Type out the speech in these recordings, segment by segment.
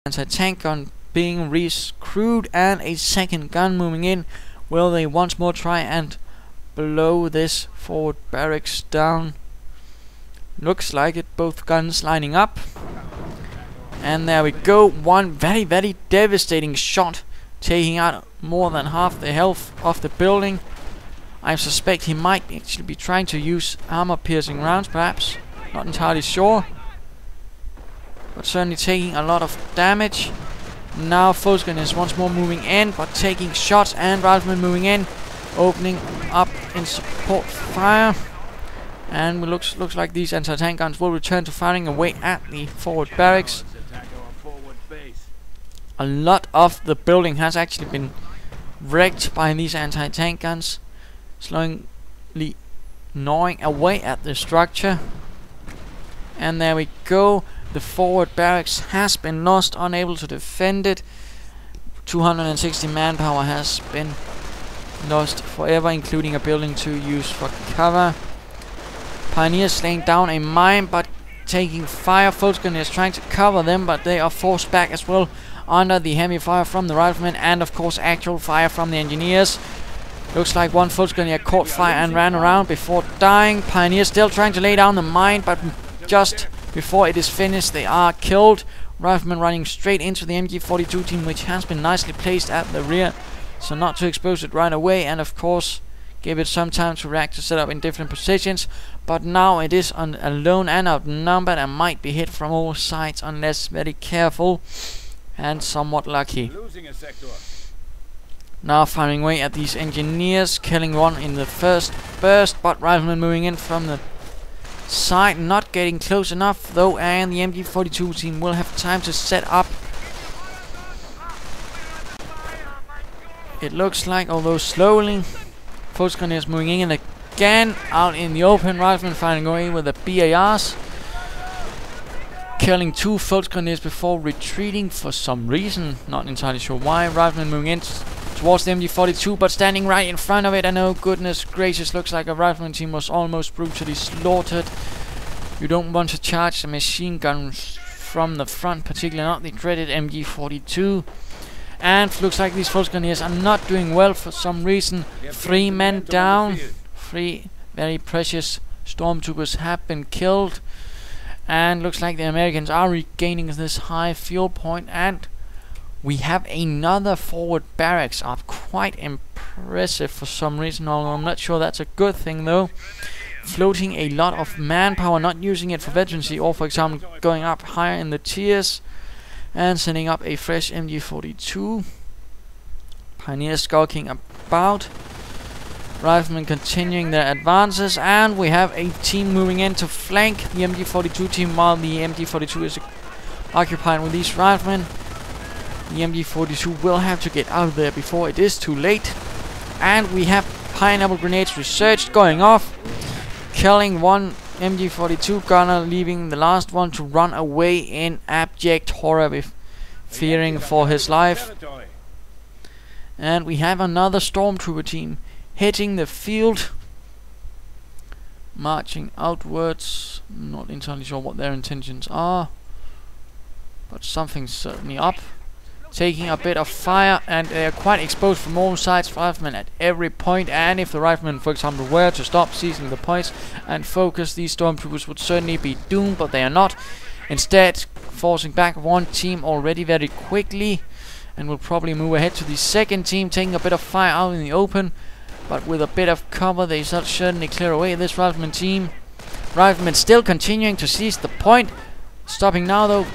anti-tank gun being recrewed and a second gun moving in. Will they once more try and blow this forward barracks down? Looks like it, both guns lining up. And there we go, one very, very devastating shot, taking out more than half the health of the building. I suspect he might actually be trying to use armor-piercing rounds, perhaps. Not entirely sure. But certainly taking a lot of damage. Now Volkswagen is once more moving in, but taking shots, and Rifleman moving in, opening up in support fire. And it looks like these anti-tank guns will return to firing away at the forward barracks. A lot of the building has actually been wrecked by these anti-tank guns, slowly gnawing away at the structure. And there we go. The forward barracks has been lost, unable to defend it. 260 manpower has been lost forever, including a building to use for cover. Pioneers laying down a mine, but taking fire. Volkswagen is trying to cover them, but they are forced back as well under the heavy fire from the riflemen, and of course actual fire from the engineers. Looks like one Volkswagen caught fire and ran around before dying. Pioneers still trying to lay down the mine, but just before it is finished they are killed. Riflemen running straight into the MG42 team, which has been nicely placed at the rear, so not to expose it right away, and of course give it some time to react to set up in different positions. But now it is alone and outnumbered and might be hit from all sides unless very careful and somewhat lucky. Now firing away at these engineers, killing one in the first burst, but riflemen moving in from the side, not getting close enough though, and the MG42 team will have time to set up. It looks like, although slowly, Volkswagen is moving in again, out in the open. Riflemen firing away with the BARs, killing two Volkswagen before retreating for some reason, not entirely sure why. Riflemen moving in towards the MG42, but standing right in front of it, and oh goodness gracious, looks like a rifleman team was almost brutally slaughtered. You don't want to charge the machine guns from the front, particularly not the dreaded MG42. And looks like these Volkswagen are not doing well for some reason. 3 men down, 3 very precious stormtroopers have been killed, and looks like the Americans are regaining this high fuel point, and we have another forward barracks up. Quite impressive for some reason, although I'm not sure that's a good thing though. Floating a lot of manpower, not using it for veterancy, or for example going up higher in the tiers, and sending up a fresh MG42. Pioneers skulking about. Riflemen continuing their advances, and we have a team moving in to flank the MG42 team while the MG42 is occupied with these riflemen. The MG42 will have to get out of there before it is too late. And we have pineapple grenades researched going off, killing one MG42 gunner, leaving the last one to run away in abject horror with fearing for his life. And we have another stormtrooper team hitting the field, marching outwards. Not entirely sure what their intentions are, but something's certainly up. Taking a bit of fire, and they are quite exposed from all sides. Riflemen at every point, and if the riflemen, for example, were to stop seizing the points and focus, these stormtroopers would certainly be doomed, but they are not. Instead, forcing back one team already very quickly, and will probably move ahead to the second team, taking a bit of fire out in the open, but with a bit of cover they shall certainly clear away this rifleman team. Riflemen still continuing to seize the point, stopping now though,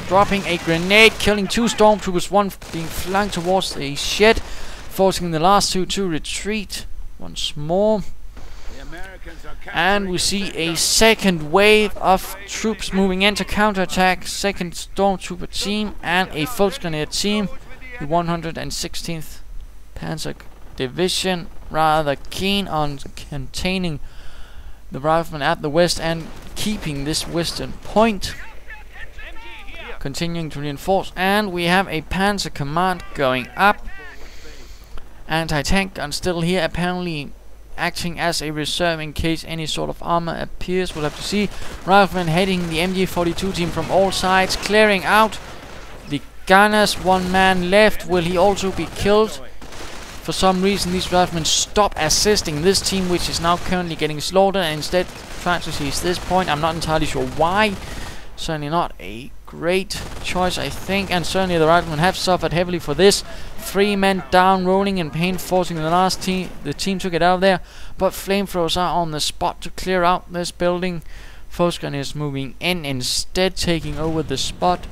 dropping a grenade, killing 2 stormtroopers, one being flung towards a shed, forcing the last 2 to retreat once more. And we see a second wave of troops moving in to counterattack. Second stormtrooper team and a Volkswagen team. The 116th Panzer Division, rather keen on containing the riflemen at the west and keeping this western point. Continuing to reinforce, and we have a Panzer Command going up. Anti-tank gun still here, apparently acting as a reserve in case any sort of armor appears. We'll have to see. Riflemen heading the MG42 team from all sides, clearing out the gunners. One man left. Will he also be killed? For some reason, these riflemen stop assisting this team, which is now currently getting slaughtered, and instead try to seize this point. I'm not entirely sure why. Certainly not a great choice, I think, and certainly the riflemen have suffered heavily for this. 3 men down, rolling in pain, forcing the team to get out of there. But flamethrowers are on the spot to clear out this building. Volkswagen is moving in instead, taking over the spot,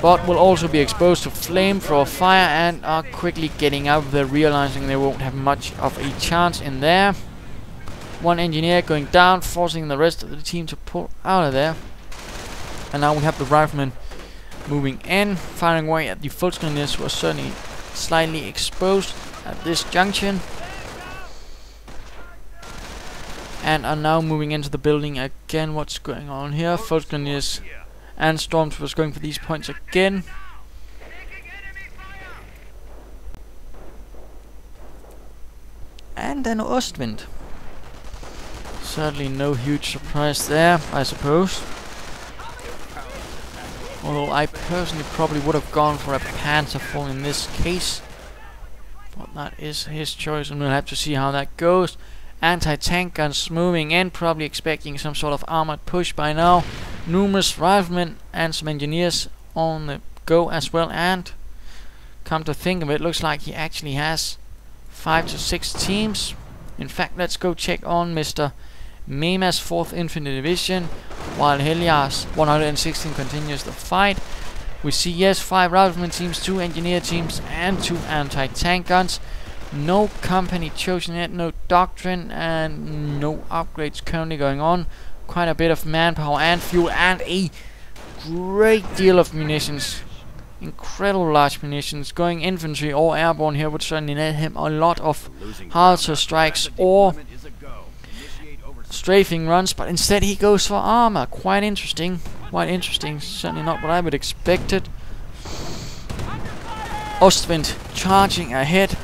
but will also be exposed to flamethrower fire and are quickly getting out of there, realizing they won't have much of a chance in there. 1 engineer going down, forcing the rest of the team to pull out of there. And now we have the riflemen moving in, firing away at the Volkswagen, who are certainly slightly exposed at this junction, and are now moving into the building again. What's going on here? Volkswagen and Stormtroopers going for these points again. And an Ostwind. Certainly no huge surprise there, I suppose. Although I personally probably would have gone for a Panzerfall in this case. But that is his choice, and we'll have to see how that goes. Anti-tank guns moving in, probably expecting some sort of armored push by now. Numerous riflemen and some engineers on the go as well, and come to think of it, looks like he actually has 5 to 6 teams. In fact, let's go check on Mr. Mema's 4th Infantry Division, while Helliar's 116 continues the fight. We see, yes, 5 rifleman teams, 2 engineer teams, and 2 anti-tank guns. No company chosen yet, no doctrine, and no upgrades currently going on. Quite a bit of manpower and fuel, and a great deal of munitions. Incredible large munitions. Going infantry or airborne here would certainly net him a lot of howitzer strikes or strafing runs, but instead he goes for armor. Quite interesting. Quite interesting. Certainly not what I would expect it. Ostwind charging ahead,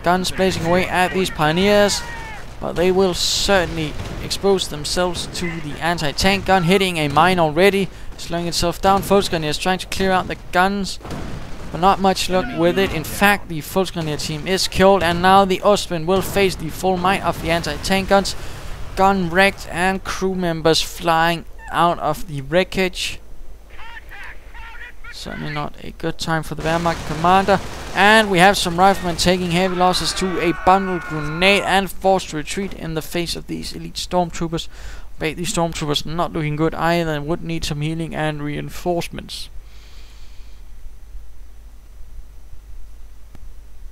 guns blazing away at these pioneers, but they will certainly expose themselves to the anti-tank gun, hitting a mine already, slowing itself down. Volkswagen is trying to clear out the guns, but not much luck with it. In fact, the Volkswagen team is killed, and now the Ostwind will face the full might of the anti-tank guns. Gun wrecked and crew members flying out of the wreckage. Certainly not a good time for the Wehrmacht commander. And we have some riflemen taking heavy losses to a bundled grenade and forced to retreat in the face of these elite stormtroopers. But these stormtroopers not looking good either, and would need some healing and reinforcements.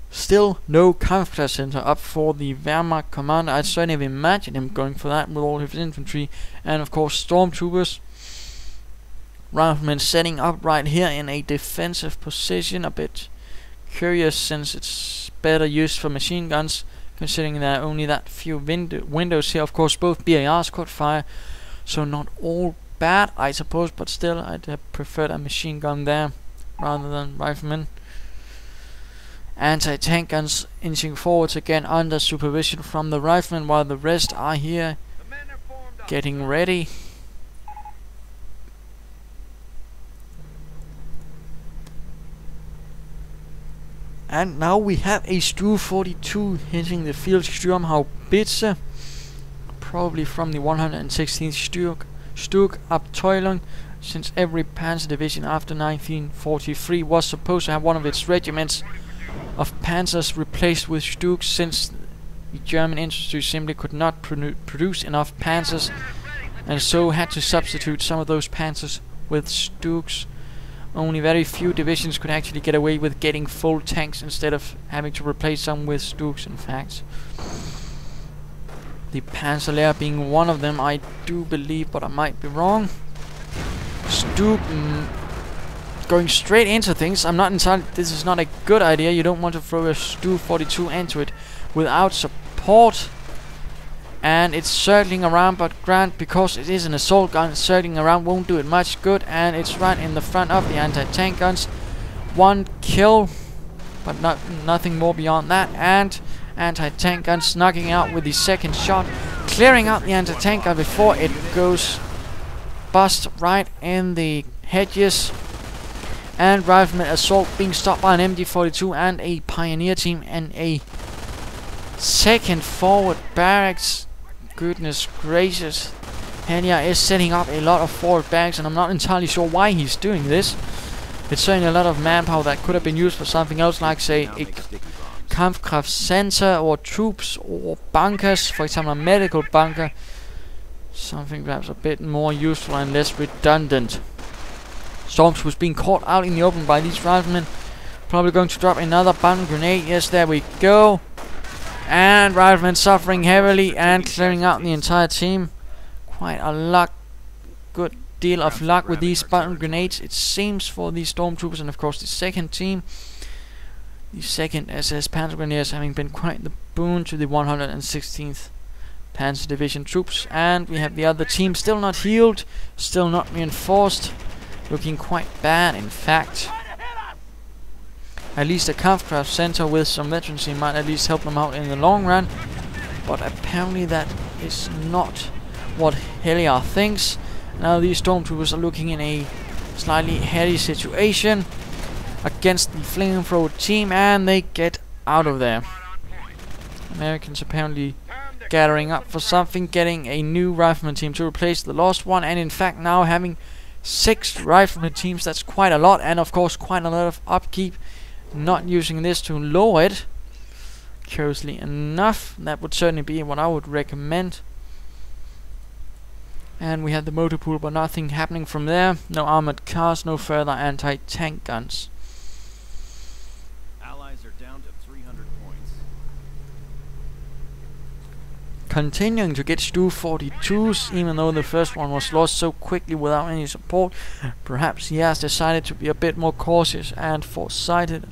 Still no Kampfplatz center up for the Wehrmacht commander. I'd certainly have imagined him going for that with all his infantry and of course stormtroopers. Riflemen setting up right here in a defensive position. A bit curious, since it's better used for machine guns, considering there are only that few windows here. Of course, both BARs caught fire, so not all bad, I suppose, but still, I'd have preferred a machine gun there rather than riflemen. Anti-tank guns inching forwards again under supervision from the riflemen, while the rest are here getting ready. And now we have a Stu 42 hitting the field Sturmhaubitze, probably from the 116th Sturmabteilung, since every Panzer Division after 1943 was supposed to have one of its regiments of Panzers replaced with Stuks, since the German industry simply could not produce enough Panzers, and so had to substitute some of those Panzers with Stuks. Only very few divisions could actually get away with getting full tanks instead of having to replace them with Stuks, in fact. The Panzer being one of them, I do believe, but I might be wrong. Stuk going straight into things. I'm not entirely... This is not a good idea. You don't want to throw a Stu 42 into it without support. And it's circling around, but Grant, because it is an assault gun, circling around won't do it much good, and it's right in the front of the anti-tank guns. One kill, but nothing more beyond that, and anti-tank guns knocking out with the second shot, clearing out the anti-tank gun before it goes bust right in the hedges. And rifleman assault being stopped by an MG42 and a pioneer team and a second forward barracks. Goodness gracious. Helliar is setting up a lot of forward barracks, and I'm not entirely sure why he's doing this. It's certainly a lot of manpower that could have been used for something else, like say a Kampfkraft center or troops or bunkers, for example a medical bunker. Something perhaps a bit more useful and less redundant. Stormtroopers being caught out in the open by these riflemen. Probably going to drop another button grenade. Yes, there we go. And riflemen suffering heavily and clearing out the entire team. Quite a good deal of luck with these button grenades, it seems, for these stormtroopers. And of course the second team, the second SS Panzer Grenadiers, having been quite the boon to the 116th Panzer Division troops. And we have the other team still not healed, still not reinforced, looking quite bad in fact. At least a Kampfkraft center with some veterancy might at least help them out in the long run, but apparently that is not what Helliar thinks. Now these stormtroopers are looking in a slightly hairy situation against the flamethrower team, and they get out of there. Americans apparently gathering up for something, getting a new rifleman team to replace the lost one, and in fact now having 6 rifleman teams. That's quite a lot, and of course quite a lot of upkeep. Not using this to lower it, curiously enough. That would certainly be what I would recommend. And we have the motor pool, but nothing happening from there. No armored cars, no further anti-tank guns. Allies are down to 300 points. Continuing to get Stu 42s, even though the first one was lost so quickly without any support. Perhaps he has decided to be a bit more cautious and foresighted.